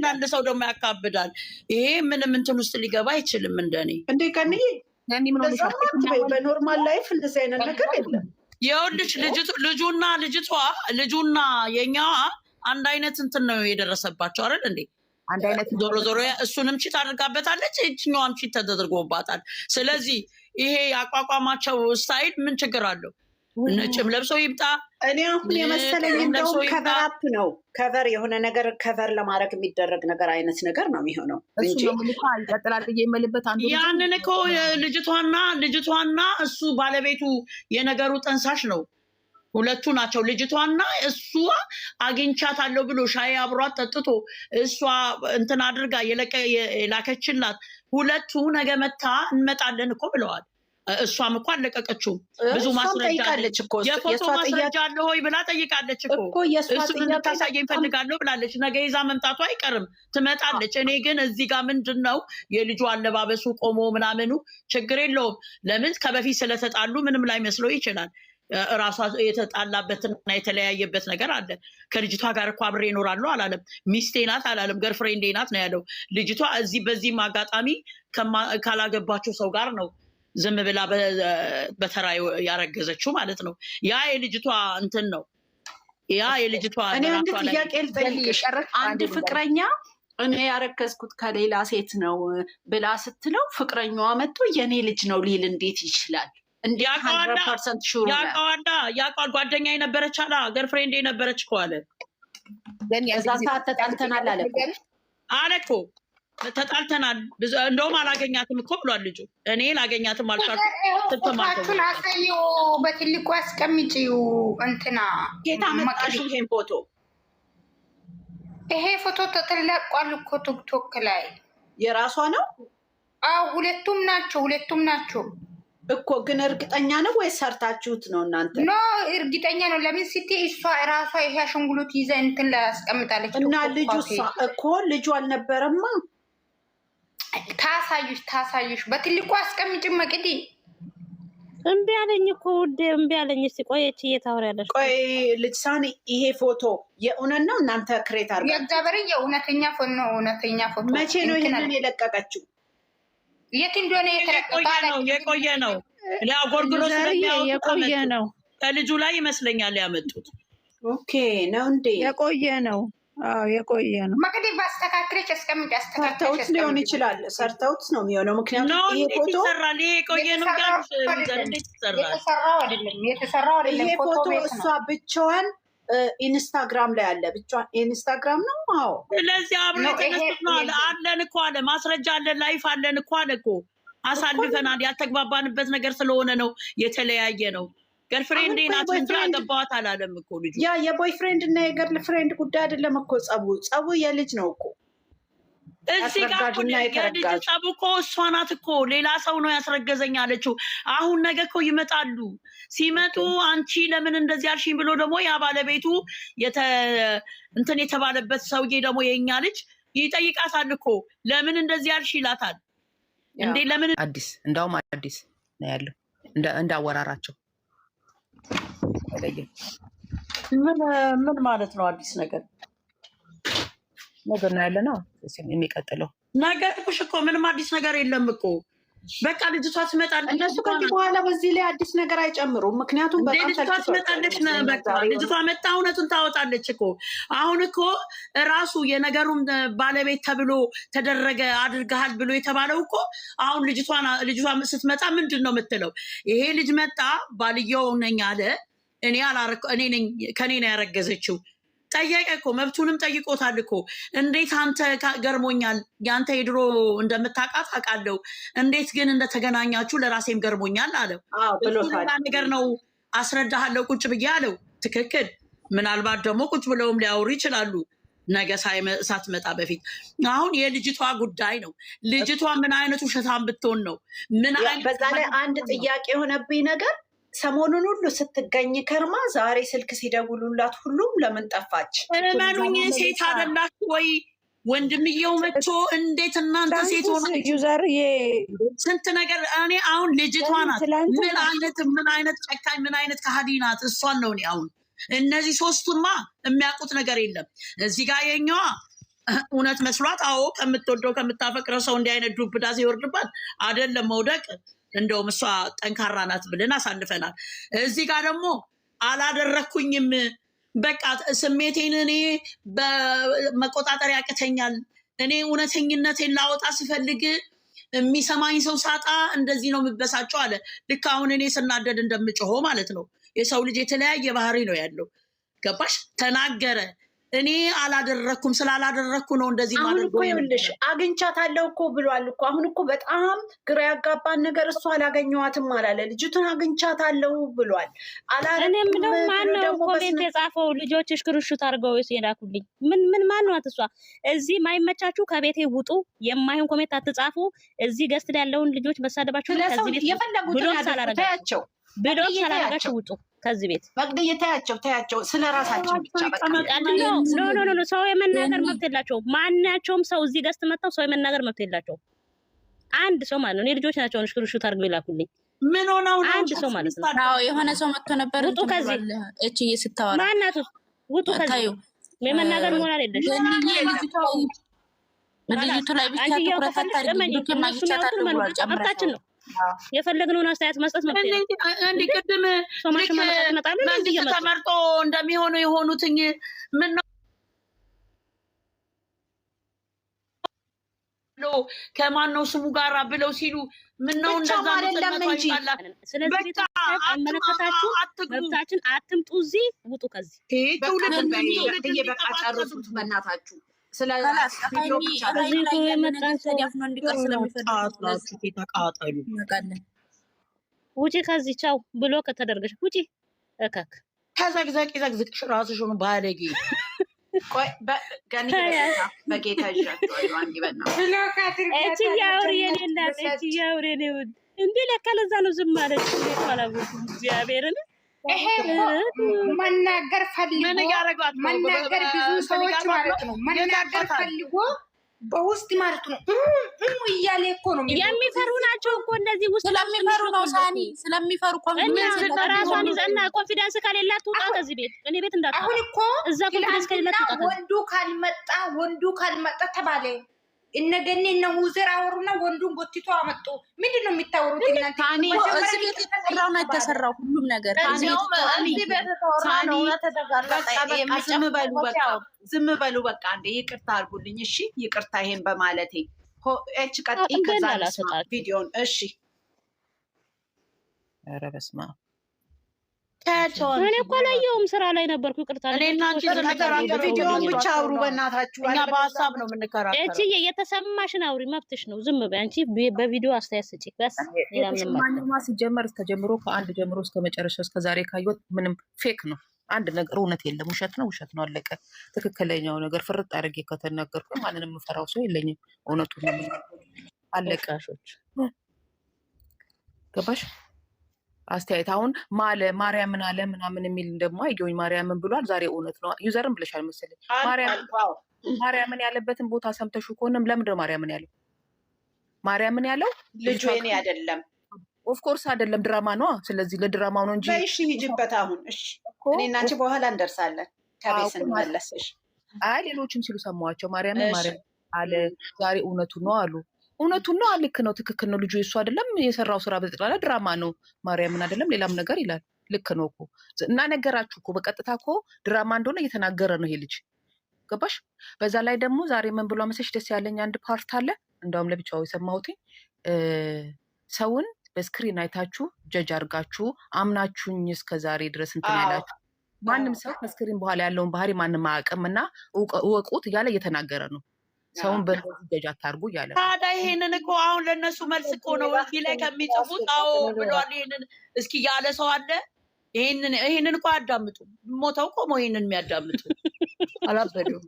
አንዳንድ ሰው ደግሞ ያካብዳል። ይሄ ምንም እንትን ውስጥ ሊገባ አይችልም። እንደኔ እንዴ ከኔ በኖርማል ላይፍ እንደዚህ አይነት ነገር የለም። ይኸውልሽ ልጁና የኛዋ አንድ አይነት እንትን ነው የደረሰባቸው አይደል እንዴ? አንድ አይነት ዞሮ እሱንም ቺት አድርጋበታለች፣ እችኛዋም ቺት ተደርጎባታል። ስለዚህ ይሄ ያቋቋማቸው ስታይል ምን ችግር አለው? ነጭም ለብሰው ይምጣ። እኔ አሁን የመሰለኝ እንደውም ከቨር አፕ ነው፣ ከቨር የሆነ ነገር ከቨር ለማድረግ የሚደረግ ነገር አይነት ነገር ነው የሚሆነው እንጂ ይቀጥላል የመልበት አንዱ ያንን እኮ ልጅቷና እሱ ባለቤቱ የነገሩ ጠንሳሽ ነው። ሁለቱ ናቸው። ልጅቷና እሷ አግኝቻታለሁ ብሎ ሻይ አብሯት ጠጥቶ እሷ እንትን አድርጋ የላከችላት ሁለቱ ነገ መታ እንመጣለን እኮ ብለዋል። እሷም እኮ አለቀቀችውም። ብዙ ማስረጃ አለች እኮ የፎቶ ማስረጃ አለ ሆይ ብላ ጠይቃለች እኮ እሱ እንድታሳየኝ እፈልጋለሁ ብላለች። ነገ ይዛ መምጣቱ አይቀርም ትመጣለች። እኔ ግን እዚህ ጋር ምንድን ነው የልጁ አለባበሱ ቆሞ ምናምኑ ችግር የለውም። ለምን ከበፊት ስለተጣሉ ምንም ላይ መስለው ይችላል። ራሷ የተጣላበትና የተለያየበት ነገር አለ። ከልጅቷ ጋር እኮ አብሬ እኖራለሁ አላለም። ሚስቴ ናት አላለም። ገርፍሬንዴ ናት ነው ያለው። ልጅቷ በዚህም አጋጣሚ ካላገባቸው ሰው ጋር ነው ዝም ብላ በተራ ያረገዘችው ማለት ነው። ያ የልጅቷ እንትን ነው። ያ የልጅቷ እኔ አንድ ጥያቄ ልጠይቅሽ። አንድ ፍቅረኛ እኔ ያረገዝኩት ከሌላ ሴት ነው ብላ ስትለው ፍቅረኛዋ መጥቶ የኔ ልጅ ነው ሊል እንዴት ይችላል? ያውቃል። ጓደኛ የነበረች ገርፍሬንድ የነበረች እኮ አለ። እዛ ሰዓት ተጣልተናል አለ እኮ ተጣልተናል። እንደውም አላገኛትም እኮ ብሏል ልጁ። እኔ ላገኛትም አልቻልኩም። አሳየው፣ በትልቁ አስቀምጪው። እንትና ጌታ መጣሽ ይሄን ፎቶ። ይሄ ፎቶ ተለቋል እኮ ቲክቶክ ላይ። የራሷ ነው? አዎ ሁለቱም ናቸው እኮ። ግን እርግጠኛ ነው ወይስ ሰርታችሁት ነው እናንተ? ኖ እርግጠኛ ነው። ለምን ስትይ እሷ ራሷ ይሄ አሸንጉሉት ይዛ እንትን ላይ አስቀምጣለች። እና ልጁ እኮ ልጁ አልነበረማ። ታሳዩሽ በትልቁ አስቀምጪ። መቅዲ እምቢ አለኝ እኮ ውዴ፣ እምቢ አለኝ። እስኪ ቆየች እየታወሪያለሽ። ቆይ ልጅ ሳኒ፣ ይሄ ፎቶ የእውነት ነው? እናንተ ክሬት አድርጋችሁ? የእግዚአብሔር የእውነተኛ ፎቶ ነው። እውነተኛ ፎቶ። መቼ ነው ይሄንን የለቀቀችው? የት እንደሆነ የቆየ ነው። ሊያጎርግሮ የቆየ ነው። ከልጁ ላይ ይመስለኛል ያመጡት። ኦኬ ነው እንዴ? የቆየ ነው። አዎ የቆየ ነው። መቅዲ ባስተካክለች አስቀምጪ። ሰርተውት ሊሆን ይችላል። ሰርተውት ነው የሚሆነው። ምክንያቱም ይሄ ፎቶ ይሰራል። ይሄ የቆየ ነው ያሉት። የተሰራው አይደለም። ይሄ ፎቶ እሷ ብቻዋን ኢንስታግራም ላይ አለ። ብቻዋን ኢንስታግራም ነው። አዎ ስለዚህ አብሮ የተነሱት ነው አለን እኮ አለ። ማስረጃ አለን፣ ላይፍ አለን እኮ አለ እኮ። አሳልፈናል። ያልተግባባንበት ነገር ስለሆነ ነው የተለያየ ነው። ገርልፍሬንድ ናት እንጂ አገባዋት አላለም እኮ ልጁ። ያ የቦይ ፍሬንድ እና የገርል ፍሬንድ ጉዳይ አይደለም እኮ። ጸቡ የልጅ ነው እኮ። እዚህ ጋር የልጅ ጸቡ እኮ እሷ ናት እኮ። ሌላ ሰው ነው ያስረገዘኝ አለችው። አሁን ነገ እኮ ይመጣሉ። ሲመጡ አንቺ ለምን እንደዚህ አልሽኝ ብሎ ደግሞ ያ ባለቤቱ እንትን የተባለበት ሰውዬ ደግሞ የእኛ ልጅ ይጠይቃታል እኮ። ለምን እንደዚህ አልሽ ይላታል እንዴ። ለምን እንዳውም አዲስ ነው ያለው እንዳወራራቸው ምን ማለት ነው? አዲስ ነገር ነው ያለ ነው የሚቀጥለው ነገር እኮ ምንም አዲስ ነገር የለም እኮ። በቃ ልጅቷ ትመጣለች። እነሱ ከዚህ በኋላ በዚህ ላይ አዲስ ነገር አይጨምሩም። ምክንያቱም ልጅቷ ትመጣለች። በቃ ልጅቷ መጣ እውነቱን ታወጣለች እኮ። አሁን እኮ ራሱ የነገሩን ባለቤት ተብሎ ተደረገ አድርገሃል ብሎ የተባለው እኮ አሁን ልጅቷ ስትመጣ ምንድን ነው የምትለው? ይሄ ልጅ መጣ ባልየው ነኝ አለ። እኔ ነኝ ከኔ ነው ያረገዘችው። ጠየቀ እኮ፣ መብቱንም ጠይቆታል እኮ። እንዴት አንተ ገርሞኛል፣ ያንተ የድሮ እንደምታውቃት አውቃለሁ፣ እንዴት ግን እንደተገናኛችሁ ለራሴም ገርሞኛል አለው። ሌላ ነገር ነው አስረዳሃለሁ ቁጭ ብዬ አለው። ትክክል። ምናልባት ደግሞ ቁጭ ብለውም ሊያወሩ ይችላሉ ነገ ሳትመጣ በፊት። አሁን የልጅቷ ጉዳይ ነው። ልጅቷ ምን አይነት ውሸታም ብትሆን ነው? በዛ ላይ አንድ ጥያቄ የሆነብኝ ነገር ሰሞኑን ሁሉ ስትገኝ ከርማ ዛሬ ስልክ ሲደውሉላት ሁሉም ለምን ጠፋች? እመኑኝ ሴት አይደላችሁ ወይ? ወንድምየው መጥቶ እንዴት እናንተ ሴት ሆነ ስንት ነገር። እኔ አሁን ልጅቷ ናት ምን አይነት ጨካኝ ምን አይነት ከሃዲ ናት። እሷን ነው እኔ አሁን እነዚህ ሶስቱማ የሚያውቁት ነገር የለም። እዚህ ጋር የኛዋ እውነት መስሏት አዎ ከምትወደው ከምታፈቅረው ሰው እንዲህ አይነት ዱብዳ ሲወርድባት አይደለም መውደቅ እንደውም እሷ ጠንካራ ናት ብለን አሳልፈናል። እዚህ ጋር ደግሞ አላደረኩኝም በቃ ስሜቴን እኔ በመቆጣጠር ያቅተኛል። እኔ እውነተኝነቴን ላወጣ ስፈልግ የሚሰማኝ ሰው ሳጣ እንደዚህ ነው የምበሳጨው አለ። ልክ አሁን እኔ ስናደድ እንደምጮኸው ማለት ነው። የሰው ልጅ የተለያየ ባህሪ ነው ያለው። ገባሽ? ተናገረ። እኔ አላደረኩም ስላላደረኩ ነው እንደዚህ ማለት ነው። ይኸውልሽ አግኝቻታለሁ እኮ ብሏል እኮ። አሁን እኮ በጣም ግራ ያጋባን ነገር እሱ አላገኘኋትም አላለ። ልጅቱን አግኝቻታለሁ ብሏል። እኔ የምለው ማነው ኮሜንት የጻፈው? ልጆች ሽክርሹት አድርገው የላኩልኝ ምን ማንዋት እሷ? እዚህ ማይመቻችሁ ከቤቴ ውጡ፣ የማይሆን ኮሜንት አትጻፉ። እዚህ ገስት ላይ ያለውን ልጆች መሳደባችሁ ከዚህ ቤት የፈለጉትን ያደርጉታያቸው ብሎ ሳላረጋችሁ ውጡ ከዚህ ቤት። መቅደዬ ተያቸው ስለ ራሳቸው ብቻ በቃ። ኖ ሰው የመናገር መብት የላቸውም። ማናቸውም ሰው እዚህ ገስት መጥተው ሰው የመናገር መብት የላቸውም። አንድ ሰው ማለት ነው። እኔ ልጆች ናቸው ሽክርሹት አድርገው ይላኩልኝ። ምን ሆነው ነው? አንድ ሰው ማለት ነው። አዎ የሆነ ሰው መጥቶ ነበር። ውጡ ከዚህ እቺ ስታወራ ማናቱ ውጡ ከዚህ። የመናገር ሞራል የለሽ። ልጅቱ ላይ ብቻ ትኩረት አታድርጊ። ልጅቱ ማግኘታታለሁ ብሏል። ጨምራችን ነው የፈለግነውን አስተያየት መስጠት መብት ነው። እንዲህ ቅድም መንግስት ተመርጦ እንደሚሆኑ የሆኑትኝ ምን ነው ከማን ነው ስሙ ጋራ ብለው ሲሉ ምን ነው እንደዛ ነው እንጂ። ስለዚህ አመለከታችሁ መብታችን አትምጡ፣ እዚህ ውጡ ከዚህ። ትውልድ በቃ ጨርሱት በእናታችሁ። ውጪ ከዚህ ቻው ብሎ ከተደረገሽ ውጪ እከክ ተዘግዘቂ ዘግዝቅሽ ራስሽ ሆኖ ባለጌ እንዴ ለካ ለዛ ነው ዝም ማለት እግዚአብሔርን ይሄ መናገር ፈልጎ መናገር ብዙ ሰዎች ማለት ነው መናገር ፈልጎ በውስጥ ማለት ነው እያለ እኮ ነው የሚፈሩ ናቸው እኮ እንደዚህ ውስጥ ስለሚፈሩ ነው። ሳኒ ስለሚፈሩ ራሷን ይዘና ኮንፊደንስ ከሌላት ትውጣ ከዚህ ቤት። እኔ ቤት እንዳትወጣ። አሁን እኮ እዛ ኮንፊደንስ ከሌላት ትውጣ። ወንዱ ካልመጣ ተባለ። እነገኔ እነ ሙዘር አወሩና ወንዱን ጎትቶ አመጡ። ምንድን ነው የሚታወሩት እናንተ? እዚህ ቤት የተሰራው ነው የተሰራው ሁሉም ነገር። ዝም በሉ በቃ። እንደ ይቅርታ አድርጉልኝ እሺ። ይቅርታ ይሄን በማለቴ እች ቀጥ ከዛ ቪዲዮን እሺ። ኧረ በስመ አብ እኔ እኮ አላየሁም፣ ስራ ላይ ነበርኩ። ይቅርታ። እኔና አንቺ ተከራከሩ። ቪዲዮን ብቻ አውሩ በእናታችሁ። እኛ በሀሳብ ነው የምንከራከረው። እቺ የተሰማሽን አውሪ፣ መብትሽ ነው። ዝም በይ አንቺ በቪዲዮ አስተያየት ስጪ። በስ ሌላ ምንም ማንማ ሲጀመር ተጀምሮ ከአንድ ጀምሮ እስከ መጨረሻ እስከ ዛሬ ካየሁት ምንም ፌክ ነው። አንድ ነገር እውነት የለም። ውሸት ነው አለቀ። ትክክለኛው ነገር ፍርጥ አድርጌ ከተናገርኩ ማንንም የምፈራው ሰው የለኝም። እውነቱን ነው አለቀ። ገባሽ? አስተያየት አሁን ማርያምን አለ ምናምን የሚል ደግሞ አይገኝ። ማርያምን ብሏል ዛሬ እውነት ነው። ዩዘርም ብለሻል መሰለኝ። ማርያምን ያለበትን ቦታ ሰምተሹ ከሆነም ለምንድን ነው ማርያምን ያለው? ማርያምን ያለው ልጁ የኔ አይደለም። ኦፍኮርስ አይደለም፣ ድራማ ነው። ስለዚህ ለድራማው ነው እንጂ እሺ ሂጅበት አሁን። እሺ እኔ እና አንቺ በኋላ እንደርሳለን ከቤት ስንመለስሽ። አይ ሌሎችም ሲሉ ሰማዋቸው። ማርያምን አለ ዛሬ እውነቱን ነው አሉ። እውነቱን ነው። ልክ ነው። ትክክል ነው። ልጁ የሱ አይደለም። የሰራው ስራ በጠቅላላ ድራማ ነው። ማርያምን አይደለም ሌላም ነገር ይላል። ልክ ነው እኮ እና ነገራችሁ እኮ በቀጥታ እኮ ድራማ እንደሆነ እየተናገረ ነው ይሄ ልጅ። ገባሽ? በዛ ላይ ደግሞ ዛሬ ምን ብሎ መሰለሽ ደስ ያለኝ አንድ ፓርት አለ። እንደውም ለብቻው የሰማሁት ሰውን በስክሪን አይታችሁ ጀጅ አድርጋችሁ አምናችሁኝ እስከ ዛሬ ድረስ እንትን ያላችሁ ማንም ሰው ከስክሪን በኋላ ያለውን ባህሪ ማንም አያውቅም እና እወቁት እያለ እየተናገረ ነው። ሰውን በዚህ ጀጅ አታርጉ እያለ ታዲያ ይሄንን እኮ አሁን ለእነሱ መልስ እኮ ነው እዚህ ላይ ከሚጽፉት። አዎ ብሏል። ይሄንን እስኪ ያለ ሰው አለ? ይሄንን እኮ አያዳምጡ። ሞተው ቆሞ ይሄንን የሚያዳምጡ አላበደው።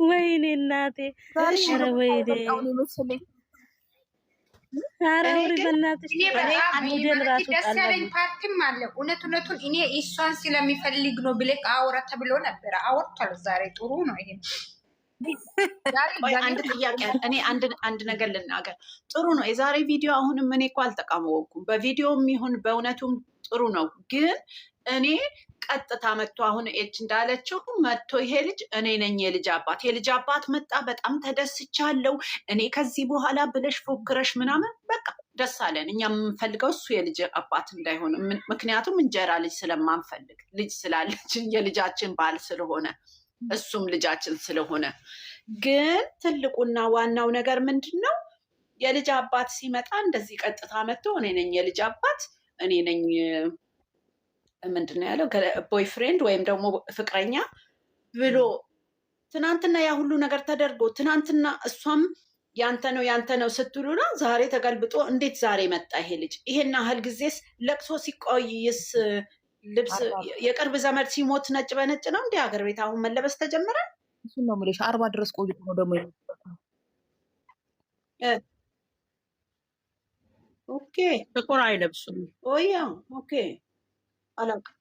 ወይኔ እናቴ፣ ኧረ ወይኔ፣ ኧረ ውሪ በእናትሽ። ደስ ያለኝ ፓርቲም አለ። እውነቱን እኔ እሷን ስለሚፈልግ ነው ብለህ አውራ ተብሎ ነበረ። አወርቷል ዛሬ። ጥሩ ነው። ይሄ አንድ ጥያቄ እኔ አንድ ነገር ልናገር። ጥሩ ነው የዛሬ ቪዲዮ። አሁንም እኔ እኮ አልተቃወምኩም። በቪዲዮም ይሁን በእውነቱም ጥሩ ነው። ግን እኔ ቀጥታ መጥቶ አሁን ኤች እንዳለችው መጥቶ ይሄ ልጅ እኔ ነኝ የልጅ አባት መጣ፣ በጣም ተደስቻለሁ፣ እኔ ከዚህ በኋላ ብለሽ ፎክረሽ ምናምን በቃ ደስ አለን። እኛ የምንፈልገው እሱ የልጅ አባት እንዳይሆን፣ ምክንያቱም እንጀራ ልጅ ስለማንፈልግ ልጅ ስላለች የልጃችን ባል ስለሆነ እሱም ልጃችን ስለሆነ። ግን ትልቁና ዋናው ነገር ምንድን ነው? የልጅ አባት ሲመጣ እንደዚህ ቀጥታ መጥቶ እኔ ነኝ የልጅ አባት፣ እኔ ነኝ ምንድን ነው ያለው ቦይፍሬንድ ወይም ደግሞ ፍቅረኛ ብሎ ትናንትና ያ ሁሉ ነገር ተደርጎ ትናንትና እሷም ያንተ ነው ስትሉና ዛሬ ተገልብጦ እንዴት ዛሬ መጣ ይሄ ልጅ? ይሄን ያህል ጊዜስ ለቅሶ ሲቆይስ ልብስ የቅርብ ዘመድ ሲሞት ነጭ በነጭ ነው እንዲህ ሀገር ቤት አሁን መለበስ ተጀመረ? እሱን ነው የምልሽ። 40 ድረስ ቆይቶ ነው ደግሞ ኦኬ ጥቁር አይለብሱም። ኦያ ኦኬ አላውቅም።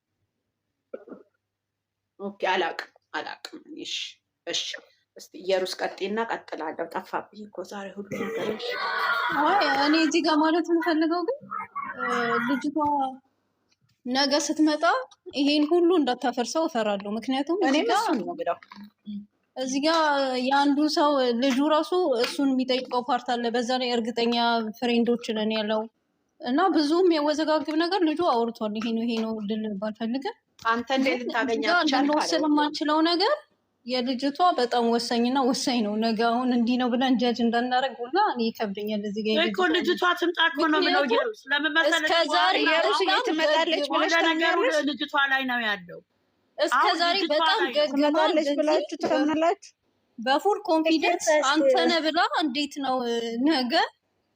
ኦኬ አላውቅም። እሺ እስቲ ኢየሩስ ቀጤና ቀጥላለሁ። ጠፋብኝ እኮ ዛሬ ሁሉ ነገር። እኔ እዚህ ጋር ማለት የምፈልገው ግን ልጅቷ ነገ ስትመጣ ይሄን ሁሉ እንዳታፈርሰው እፈራለሁ። ምክንያቱም እዚህ ጋር የአንዱ ሰው ልጁ ራሱ እሱን የሚጠይቀው ፓርት አለ። በዛ ላይ እርግጠኛ ፍሬንዶች ነን ያለው እና ብዙም የወዘጋግብ ነገር ልጁ አውርቷል። ይሄ ነው ልል ባልፈልግም አንተ እንዴት ልታገኛቸው ስለማንችለው ነገር የልጅቷ በጣም ወሳኝና ወሳኝ ነው። ነገ አሁን እንዲህ ነው ብለን ጀጅ እንዳናረግ ሁላ እኔ ይከብደኛል። እዚህ ጋር እኮ ልጅቷ ትምጣ እኮ ነው ብለው ኢየሩስ ለምን መሰለሽ እስከዛሬ ትመጣለች ብለሽ ነገሩ ልጅቷ ላይ ነው ያለው። እስከዛሬ በጣም ገግማለች ብላችሁ ትፈምናላችሁ። በፉል ኮንፊደንስ አንተነ ብላ እንዴት ነው ነገ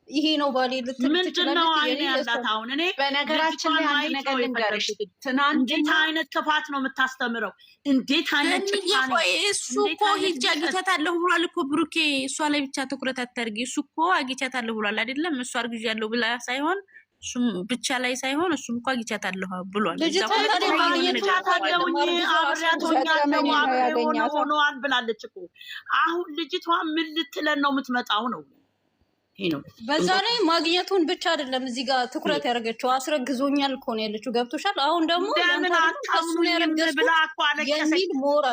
ይሄ ነው ባሌ ልትል ምንድነው አይኔ ያላት? አሁን እኔ በነገራችን ላይ አንድ ነገር ልንገርሽ፣ እንዴት አይነት ክፋት ነው የምታስተምረው? እንዴት አይነት ጭካኔ! እሱ እኮ ሂጅ አግኝቻታለሁ ብሏል እኮ ብሩኬ። እሷ ላይ ብቻ ትኩረት አታርጊ። እሱ እኮ አግኝቻታለሁ ብሏል አይደለም? እሱ አርግዣለሁ ብላ ሳይሆን እሱም ብቻ ላይ ሳይሆን እሱም እኮ አግኝቻታለሁ ብሏል። ሆነዋል ብላለች እኮ። አሁን ልጅቷ ምን ልትለን ነው የምትመጣው ነው? በዛ ላይ ማግኘቱን ብቻ አይደለም እዚህ ጋር ትኩረት ያደረገችው አስረግዞኛል እኮ ነው ያለችው። ገብቶሻል? አሁን ደግሞ ብላ እኮ አለቀሰች።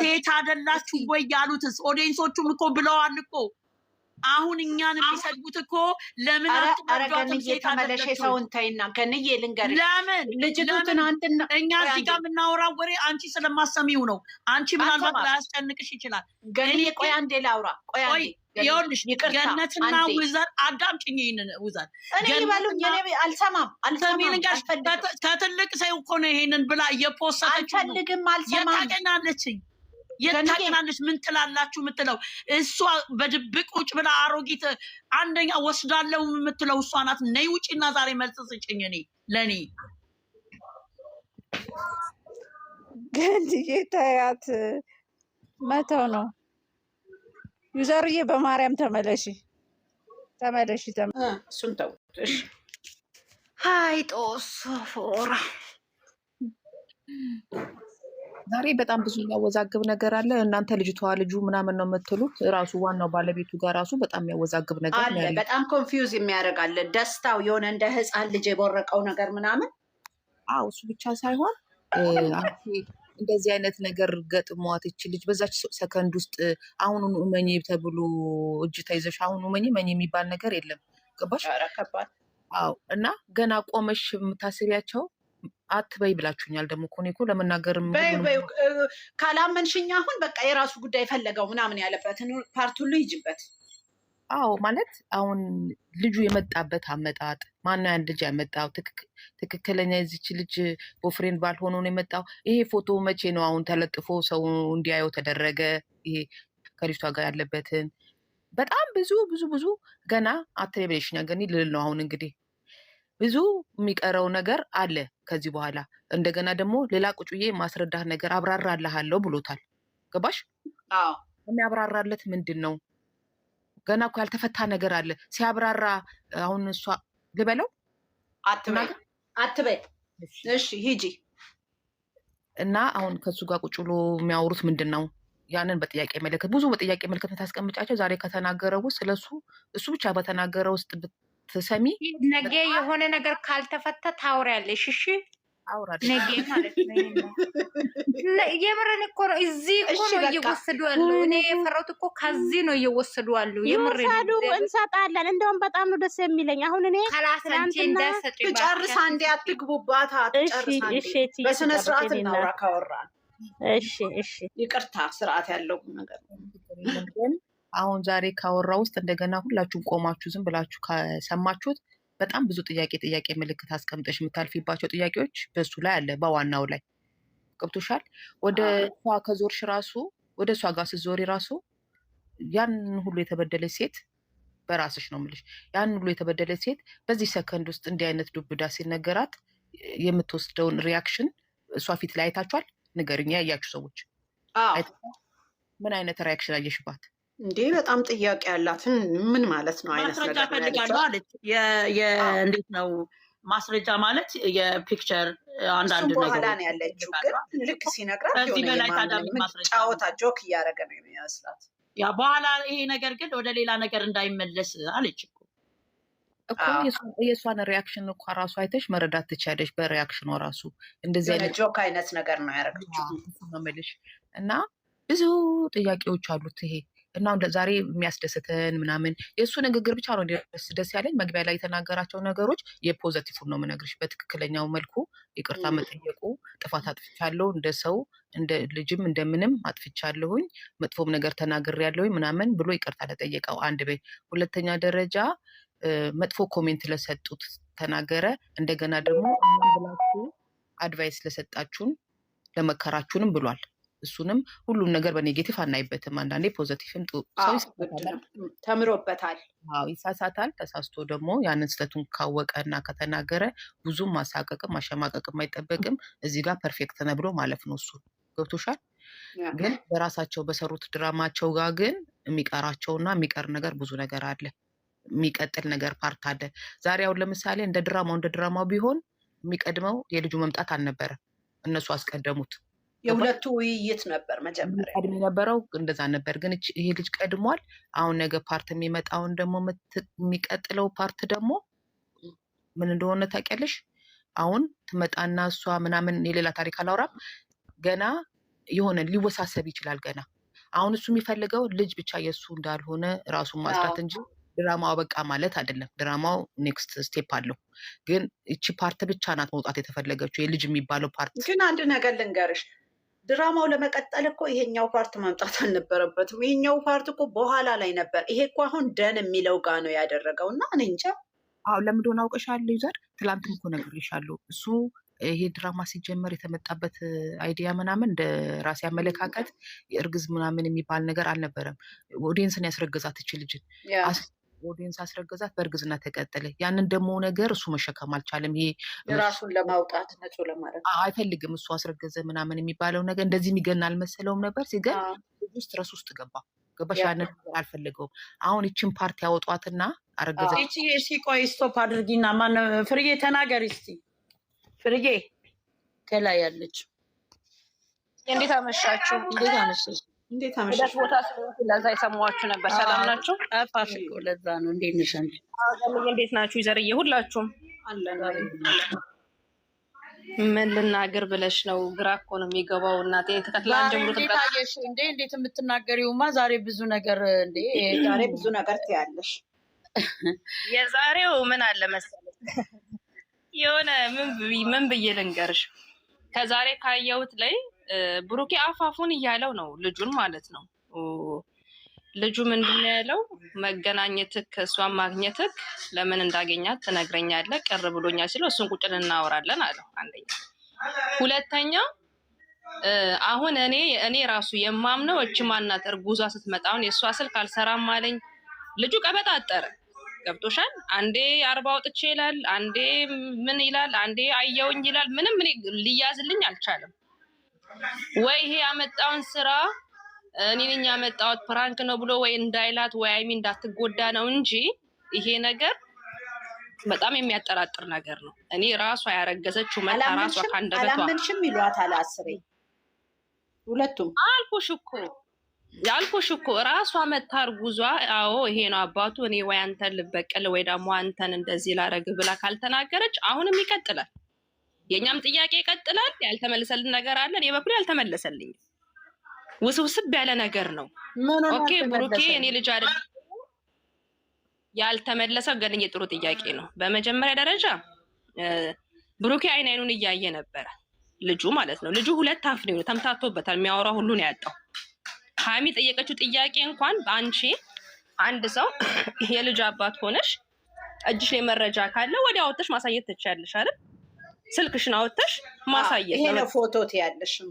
ሴት አይደላችሁ ወይ ያሉትስ ኦዲየንሶቹም እኮ ብለዋል እኮ። አሁን እኛን የሚሰድቡት እኮ ለምን አረገንዬ ተመለሽ ሰውን ተይና ገንዬ ልንገርሽ፣ ለምን ልጅቱ ትናንትና እኛ እዚህ ጋር የምናወራው ወሬ አንቺ ስለማሰሚው ነው። አንቺ ምናልባት ላያስጨንቅሽ ይችላል። ገንዬ ቆይ አንዴ ላውራ። ቆይ ይኸውልሽ ገነትና ውዘር አዳምጪኝ። ይሄንን ውዘር እኔ ይበሉኝ፣ እኔ አልሰማም። ከትልቅ ሰው እኮ ነው ይሄንን ብላ እየፖሰተችው። አልፈልግም፣ አልሰማም። የታገናለች ምን ትላላችሁ የምትለው እሷ በድብቅ ውጭ ብላ አሮጊት አንደኛ ወስዳለው የምትለው እሷ ናት። ነይ ውጭና ዛሬ መልስ ስጭኝ። እኔ ለእኔ ገንዬ ታያት መተው ነው። ዩዘርዬ በማርያም ተመለሺ። እሱን ተውት እሺ። ሀይ ጦስ ፎራ ዛሬ በጣም ብዙ የሚያወዛግብ ነገር አለ። እናንተ ልጁ ምናምን ነው የምትሉት። ራሱ ዋናው ባለቤቱ ጋር ራሱ በጣም የሚያወዛግብ ነገር አለ። በጣም ኮንፊውዝ የሚያደርግ አለ። ደስታው የሆነ እንደ ህፃን ልጅ የቦረቀው ነገር ምናምን። አዎ እሱ ብቻ ሳይሆን እንደዚህ አይነት ነገር ገጥሟት ይች ልጅ በዛች ሰከንድ ውስጥ አሁኑን እመኝ ተብሎ እጅ ተይዘሽ አሁኑ እመኝ የሚባል ነገር የለም። ገባሽ? አዎ። እና ገና ቆመሽ የምታስቢያቸው አትበይ ብላችሁኛል። ደግሞ እኮ ለመናገር ካላመንሽኛ አሁን በቃ የራሱ ጉዳይ ፈለገው ምናምን ያለበትን ፓርት ሁሉ ይጅበት። አዎ ማለት አሁን ልጁ የመጣበት አመጣጥ ማነው ያን ልጅ ያመጣው? ትክክለኛ የዚች ልጅ ቦፍሬንድ ባልሆነ ነው የመጣው። ይሄ ፎቶ መቼ ነው አሁን ተለጥፎ ሰው እንዲያየው ተደረገ? ይሄ ከልጅቷ ጋር ያለበትን በጣም ብዙ ገና አትበይ ብለሽኛል። ገኒ ልል ነው አሁን እንግዲህ ብዙ የሚቀረው ነገር አለ ከዚህ በኋላ። እንደገና ደግሞ ሌላ ቁጭዬ ማስረዳህ ነገር አብራራልሃለሁ ብሎታል። ገባሽ? አዎ። የሚያብራራለት ምንድን ነው? ገና እኮ ያልተፈታ ነገር አለ ሲያብራራ። አሁን እሷ ልበለው አትበይ እሺ ሂጂ። እና አሁን ከሱ ጋር ቁጭ ብሎ የሚያወሩት ምንድን ነው? ያንን በጥያቄ መለከት ብዙ በጥያቄ መልከት ታስቀምጫቸው። ዛሬ ከተናገረው ውስጥ ስለሱ እሱ ብቻ በተናገረው ውስጥ ትሰሚ ነገ የሆነ ነገር ካልተፈታ ታወሪያለሽ። እሺ ነገ ማለት ነው። የምርን እኮ ነው። እዚህ እኮ ነው እየወሰዱ ያሉ። እኔ የፈራሁት እኮ ከዚህ ነው እየወሰዱ ያሉ። የምርን እንሰጣለን። እንደውም በጣም ነው ደስ የሚለኝ። አሁን እኔ ካላሳንቺ እንዳሰጥ ጨርሳ እንዴ አትግቡባት። ጨርሳ እንዴ በስነ ስርዓት እናውራ ካወራን። እሺ ይቅርታ፣ ስርዓት ያለው ነገር አሁን ዛሬ ካወራ ውስጥ እንደገና ሁላችሁም ቆማችሁ ዝም ብላችሁ ከሰማችሁት በጣም ብዙ ጥያቄ ምልክት አስቀምጠሽ የምታልፊባቸው ጥያቄዎች በሱ ላይ አለ፣ በዋናው ላይ ገብቶሻል። ወደ እሷ ከዞርሽ ራሱ ወደ እሷ ጋር ስትዞሪ ራሱ ያን ሁሉ የተበደለች ሴት በራስሽ ነው የምልሽ፣ ያን ሁሉ የተበደለች ሴት በዚህ ሰከንድ ውስጥ እንዲህ አይነት ዱብዳ ሲነገራት የምትወስደውን ሪያክሽን እሷ ፊት ላይ አይታችኋል? ንገርኛ፣ ያያችሁ ሰዎች ምን አይነት ሪያክሽን አየሽባት? እንዴ በጣም ጥያቄ ያላትን ምን ማለት ነው? አይነት ማስረጃ ፈልጋለሁ አለች። እንዴት ነው ማስረጃ ማለት? የፒክቸር አንዳንድ ነገር በኋላ ነው ያለችው፣ ግን ልክ ሲነግራት ከዚህ በላይ ታዳሚ ማስረጃ ጫወታ ጆክ እያደረገ ነው የሚመስላት። ያ በኋላ ይሄ ነገር ግን ወደ ሌላ ነገር እንዳይመለስ አለች እኮ የእሷን ሪያክሽን እኮ ራሱ አይተሽ መረዳት ትችያለሽ። በሪያክሽኗ ራሱ እንደዚህ አይነት ጆክ አይነት ነገር ነው ያደረገችው ነው የምልሽ። እና ብዙ ጥያቄዎች አሉት ይሄ እና ዛሬ የሚያስደስተን ምናምን የእሱ ንግግር ብቻ ነው ደስ ያለኝ። መግቢያ ላይ የተናገራቸው ነገሮች የፖዘቲቭ ነው የምነግርሽ። በትክክለኛው መልኩ ይቅርታ መጠየቁ፣ ጥፋት አጥፍቻለሁ፣ እንደ ሰው እንደ ልጅም እንደምንም አጥፍቻለሁኝ፣ መጥፎም ነገር ተናግሬያለሁኝ ምናምን ብሎ ይቅርታ ለጠየቀው አንድ ቤት። ሁለተኛ ደረጃ መጥፎ ኮሜንት ለሰጡት ተናገረ። እንደገና ደግሞ ብላችሁ አድቫይስ ለሰጣችሁን ለመከራችሁንም ብሏል። እሱንም ሁሉም ነገር በኔጌቲቭ አናይበትም። አንዳንዴ ፖዘቲቭም ሰው ተምሮበታል፣ ይሳሳታል። ተሳስቶ ደግሞ ያንን ስህተቱን ካወቀ እና ከተናገረ ብዙም ማሳቀቅም ማሸማቀቅም አይጠበቅም። እዚህ ጋር ፐርፌክት ነው ብሎ ማለፍ ነው። እሱ ገብቶሻል። ግን በራሳቸው በሰሩት ድራማቸው ጋር ግን የሚቀራቸውና የሚቀር ነገር ብዙ ነገር አለ። የሚቀጥል ነገር ፓርት አለ። ዛሬ አሁን ለምሳሌ እንደ ድራማው ቢሆን የሚቀድመው የልጁ መምጣት አልነበረም። እነሱ አስቀደሙት። የሁለቱ ውይይት ነበር መጀመሪያ ቀድሞ የነበረው እንደዛ ነበር። ግን ይሄ ልጅ ቀድሟል። አሁን ነገ ፓርት የሚመጣውን ደግሞ የሚቀጥለው ፓርት ደግሞ ምን እንደሆነ ታውቂያለሽ? አሁን ትመጣና እሷ ምናምን የሌላ ታሪክ አላውራም። ገና የሆነ ሊወሳሰብ ይችላል ገና። አሁን እሱ የሚፈልገው ልጅ ብቻ የእሱ እንዳልሆነ ራሱን ማስራት እንጂ ድራማው በቃ ማለት አይደለም። ድራማው ኔክስት ስቴፕ አለው። ግን እቺ ፓርት ብቻ ናት መውጣት የተፈለገችው፣ የልጅ የሚባለው ፓርት። ግን አንድ ነገር ልንገርሽ፣ ድራማው ለመቀጠል እኮ ይሄኛው ፓርት መምጣት አልነበረበትም። ይሄኛው ፓርት እኮ በኋላ ላይ ነበር። ይሄ እኮ አሁን ደን የሚለው ጋር ነው ያደረገው እና እኔ እንጃ። ለምን እንደሆነ አውቀሻለሁ ዩዘር፣ ትላንትም እኮ ነግሬሻለሁ። እሱ ይሄ ድራማ ሲጀመር የተመጣበት አይዲያ ምናምን እንደ ራሴ አመለካከት የእርግዝ ምናምን የሚባል ነገር አልነበረም። ኦዲየንስን ያስረገዛት እቺ ልጅን ኦዲየንስ አስረገዛት፣ በእርግዝና ተቀጠለ። ያንን ደግሞ ነገር እሱ መሸከም አልቻለም። ይሄ ራሱን ለማውጣት ነጹ ለማድረግ አይፈልግም። እሱ አስረገዘ ምናምን የሚባለው ነገር እንደዚህ የሚገና አልመሰለውም ነበር። ሲገን ስትረስ ውስጥ ገባሽ። ያንን አልፈለገውም። አሁን ይችን ፓርቲ ያወጧትና አረገዘች። እስኪ ቆይ ስቶፕ አድርጊና ማን ፍርዬ ተናገሪ እስኪ። ፍርዬ ከላይ ያለች እንዴት አመሻችሁ? እንዴት አመሻሽ? ቦታ ስለሆንኩ ለዛ የሰማኋችሁ ነበር። ሰላም ናችሁ? ጠፋሽ እኮ ለዛ ነው። እንዴት ነሽ? እንዴት ናችሁ? ይዘርዬ ሁላችሁም አለን። ምን ልናገር ብለሽ ነው? ግራ እኮ ነው የሚገባው። እናቴ ተከትላን ጀምሮ ትታየሽ እንዴ? እንዴት የምትናገሪውማ ዛሬ ብዙ ነገር እንዴ! ዛሬ ብዙ ነገር ትያለሽ። የዛሬው ምን አለ መሰለሽ የሆነ ምን ብዬ ልንገርሽ፣ ከዛሬ ካየሁት ላይ ብሩኬ አፋፉን እያለው ነው ልጁን ማለት ነው። ልጁ ምንድን ነው ያለው? መገናኘትክ እሷን ማግኘትክ ለምን እንዳገኛት ትነግረኛለህ፣ ቅር ብሎኛል ሲለው እሱን ቁጭ እናወራለን አለው። አንደኛ። ሁለተኛ አሁን እኔ ራሱ የማምነው እች ማናት እርጉዟ ስትመጣውን የእሷ ስልክ አልሰራም አለኝ። ልጁ ቀበጣጠረ። ገብቶሻል? አንዴ 40 አውጥቼ ይላል፣ አንዴ ምን ይላል፣ አንዴ አየውኝ ይላል። ምንም ሊያዝልኝ አልቻለም። ወይ ይሄ ያመጣውን ስራ እኔ ነኝ ያመጣሁት ፕራንክ ነው ብሎ ወይ እንዳይላት ወይ አይሚ እንዳትጎዳ ነው እንጂ ይሄ ነገር በጣም የሚያጠራጥር ነገር ነው። እኔ ራሷ ያረገዘችው መታ ራሷ ካንደበቷ አላመንሽም ይሏታል አስሬ። ሁለቱም ያልኩሽ እኮ ራሷ መታ እርጉዟ አዎ ይሄ ነው አባቱ፣ እኔ ወይ አንተን ልበቀል ወይ ደግሞ አንተን እንደዚህ ላረግ ብላ ካልተናገረች አሁንም ይቀጥላል። የኛም ጥያቄ ይቀጥላል። ያልተመለሰልን ነገር አለ። እኔ በኩል ያልተመለሰልኝ ውስብስብ ያለ ነገር ነው። ኦኬ ብሩኬ እኔ ልጅ አይደለም ያልተመለሰው ገለኝ ጥሩ ጥያቄ ነው። በመጀመሪያ ደረጃ ብሩኬ አይኑን እያየ ነበረ ልጁ ማለት ነው። ልጁ ሁለት አፍ ነው ተምታቶበታል። የሚያወራው ሁሉ ነው ያጣው። ሀሚ ጠየቀችው ጥያቄ እንኳን በአንቺ አንድ ሰው የልጅ አባት ሆነሽ እጅሽ ላይ መረጃ ካለ ወዲያ አውጥተሽ ማሳየት ትችያለሽ አይደል? ስልክሽን አውጥተሽ ማሳየት ይሄ ነው ፎቶ ትያለሽም።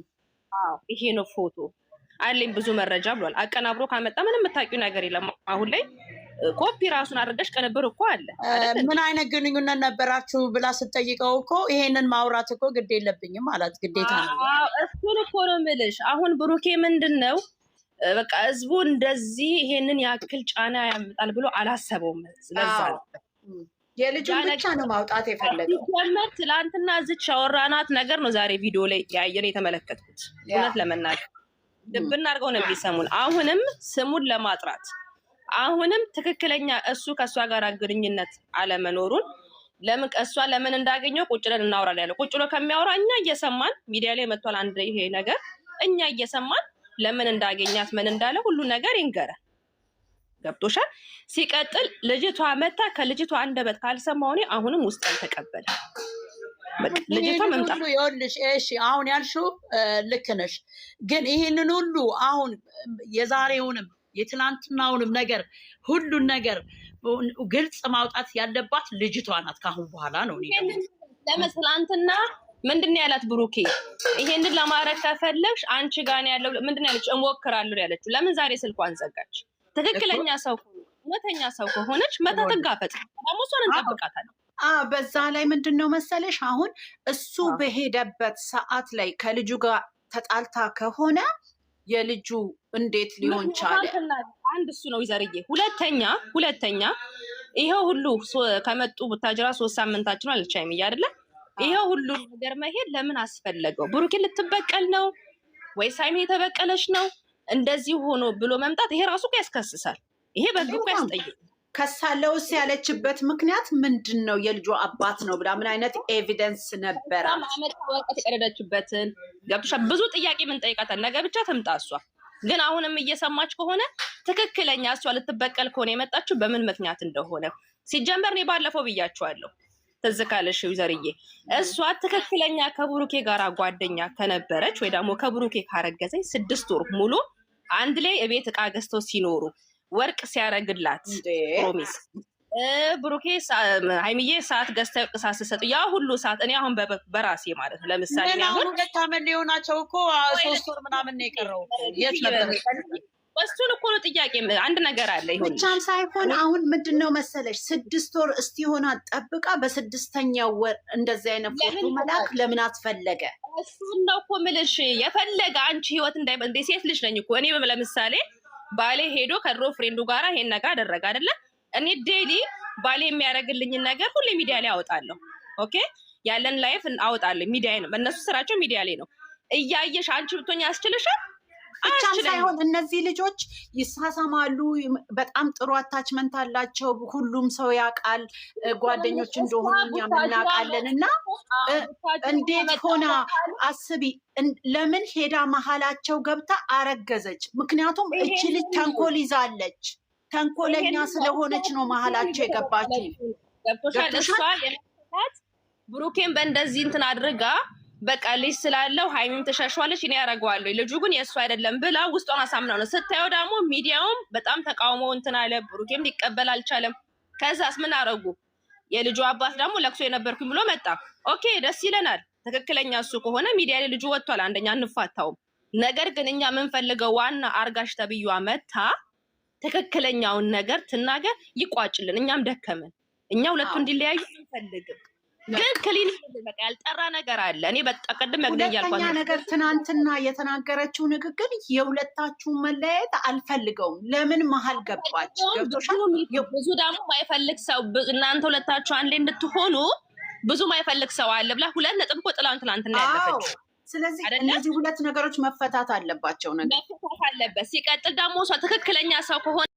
አዎ ይሄ ነው ፎቶ አለኝ ብዙ መረጃ ብሏል። አቀናብሮ ካመጣ ምንም የምታውቂው ነገር የለም። አሁን ላይ ኮፒ ራሱን አድርገሽ ቅንብር እኮ አለ። ምን አይነት ግንኙነት ነበራችሁ ብላ ስትጠይቀው እኮ ይሄንን ማውራት እኮ ግድ የለብኝም ማለት ግዴታ ነው። እሱን እኮ ነው የምልሽ። አሁን ብሩኬ ምንድን ነው በቃ ህዝቡ እንደዚህ ይሄንን ያክል ጫና ያመጣል ብሎ አላሰበውም። ስለዛ ነው የልጁን ብቻ ነው ማውጣት የፈለገው። ሲጀመር ትላንትና እዚች ያወራናት ነገር ነው ዛሬ ቪዲዮ ላይ ያየን የተመለከትኩት። እውነት ለመናገር ልብና አድርገው ነው የሚሰሙን። አሁንም ስሙን ለማጥራት አሁንም ትክክለኛ እሱ ከእሷ ጋር ግንኙነት አለመኖሩን ለምን እሷ ለምን እንዳገኘው ቁጭ ብለን እናወራለን ያለው። ቁጭ ብሎ ከሚያወራ እኛ እየሰማን ሚዲያ ላይ መጥቷል አንድ ይሄ ነገር እኛ እየሰማን ለምን እንዳገኛት ምን እንዳለ ሁሉ ነገር ይንገረን። ገብቶሻል? ሲቀጥል ልጅቷ መታ ከልጅቷ አንደበት ካልሰማው እኔ አሁንም ውስጥ አልተቀበለ ልጅቷ መምጣት ይኸውልሽ። እሺ አሁን ያልሽው ልክ ነሽ፣ ግን ይህንን ሁሉ አሁን የዛሬውንም የትናንትናውንም ነገር ሁሉን ነገር ግልጽ ማውጣት ያለባት ልጅቷ ናት። ካሁን በኋላ ነው ለምን ትናንትና ምንድን ያላት ብሩኬ ይሄንን ለማድረግ ከፈለግሽ አንቺ ጋር ያለው ምንድን ያለች እሞክራለሁ ያለችው። ለምን ዛሬ ስልኳን ዘጋች? ትክክለኛ ሰው እውነተኛ ሰው ከሆነች መታ ትጋፈጥ። ደግሞ እሷን እንጠብቃታለን። በዛ ላይ ምንድን ነው መሰለሽ አሁን እሱ በሄደበት ሰዓት ላይ ከልጁ ጋር ተጣልታ ከሆነ የልጁ እንዴት ሊሆን ቻለ? አንድ እሱ ነው ይዘርዬ። ሁለተኛ ይሄው ሁሉ ከመጡ ቡታጅራ 3 ሳምንታችን አለች አይምዬ አይደለ? ይሄው ሁሉ ነገር መሄድ ለምን አስፈለገው? ብሩኬን ልትበቀል ነው ወይስ ሃይሚ የተበቀለች ነው? እንደዚህ ሆኖ ብሎ መምጣት ይሄ ራሱ ያስከስሳል። ይሄ በግቡ ያስጠይቅ። ከሳለውስ ያለችበት ምክንያት ምንድን ነው? የልጇ አባት ነው ብላ ምን አይነት ኤቪደንስ ነበረ? ወረቀት የቀደደችበትን ገብቶሻል። ብዙ ጥያቄ ምን ጠይቃታል። ነገ ብቻ ትምጣ እሷ። ግን አሁንም እየሰማች ከሆነ ትክክለኛ እሷ ልትበቀል ከሆነ የመጣችው በምን ምክንያት እንደሆነ ሲጀመር እኔ ባለፈው ብያችኋለሁ። ትዝ ካለሽ ዘርዬ እሷ ትክክለኛ ከብሩኬ ጋር ጓደኛ ከነበረች ወይ ደግሞ ከብሩኬ ካረገዘች 6 ወር ሙሉ አንድ ላይ እቤት እቃ ገዝተው ሲኖሩ ወርቅ ሲያረግላት ፕሮሚስ ብሩኬ ሃይሚዬ ሰዓት ገዝተው ቅሳስ ሰጡ። ያ ሁሉ ሰዓት እኔ አሁን በራሴ ማለት ነው ለምሳሌ እኔ አሁን 2 ዓመት ሊሆናቸው እኮ 3 ወር ምናምን ነው የቀረው። የት ነበር? እሱን እኮ ነው ጥያቄ። አንድ ነገር አለ ይሁን ብቻም ሳይሆን አሁን ምንድነው መሰለሽ 6 ወር እስቲ ሆና ጠብቃ በ6ኛው ወር እንደዚህ አይነት ፎቶ መላክ ለምን አስፈለገ? እሱን ነው እኮ የምልሽ። የፈለገ አንቺ ህይወት እንደ ሴት ልጅ ነኝ እኮ እኔ ለምሳሌ ባሌ ሄዶ ከድሮ ፍሬንዱ ጋራ ይሄን ነገር አደረገ አይደለ? እኔ ዴይሊ ባሌ የሚያደርግልኝን ነገር ሁሌ ሚዲያ ላይ አወጣለሁ። ኦኬ ያለን ላይፍ አወጣለሁ። ሚዲያ ነው በእነሱ ስራቸው ሚዲያ ላይ ነው። እያየሽ አንቺ ብትሆኝ ያስችልሻል? ብቻም ሳይሆን እነዚህ ልጆች ይሳሳማሉ። በጣም ጥሩ አታችመንት አላቸው። ሁሉም ሰው ያውቃል ጓደኞች እንደሆኑ እኛም እናውቃለን። እና እንዴት ሆና አስቢ፣ ለምን ሄዳ መሀላቸው ገብታ አረገዘች? ምክንያቱም እቺ ልጅ ተንኮል ይዛለች። ተንኮለኛ ስለሆነች ነው መሀላቸው የገባችው። ብሩኬን በእንደዚህ እንትን አድርጋ በቃ ልጅ ስላለው ሃይሚም ተሻሽዋለች እኔ ያደርገዋለሁ ልጁ ግን የእሱ አይደለም ብላ ውስጧን አሳምናው ነው። ስታየው ደግሞ ሚዲያውም በጣም ተቃውሞ እንትን አለ። ብሩኬም ሊቀበል አልቻለም። ከዛስ ምን አረጉ? የልጁ አባት ደግሞ ለቅሶ የነበርኩኝ ብሎ መጣ። ኦኬ ደስ ይለናል። ትክክለኛ እሱ ከሆነ ሚዲያ ላይ ልጁ ወጥቷል። አንደኛ እንፋታውም። ነገር ግን እኛ የምንፈልገው ዋና አርጋሽ ተብዬዋ መታ ትክክለኛውን ነገር ትናገር፣ ይቋጭልን። እኛም ደከመን። እኛ ሁለቱ እንዲለያዩ አንፈልግም። ግን ክሊኒክ በቃ ያልጠራ ነገር አለ። እኔ በቃ ቅድም መግደል ያልኳት ሁለተኛ ነገር ትናንትና የተናገረችው ንግግር የሁለታችሁ መለያየት አልፈልገውም። ለምን መሀል ገባች? ብዙ ደግሞ ማይፈልግ ሰው እናንተ ሁለታችሁ አንድ ላይ እንድትሆኑ ብዙ ማይፈልግ ሰው አለ ብላ 2 ነጥብ እኮ ጥላን ትናንትና ያለፈች። ስለዚህ እነዚህ 2 ነገሮች መፈታት አለባቸው። ነገር መፈታት አለበት። ሲቀጥል ደግሞ እሷ ትክክለኛ ሰው ከሆነ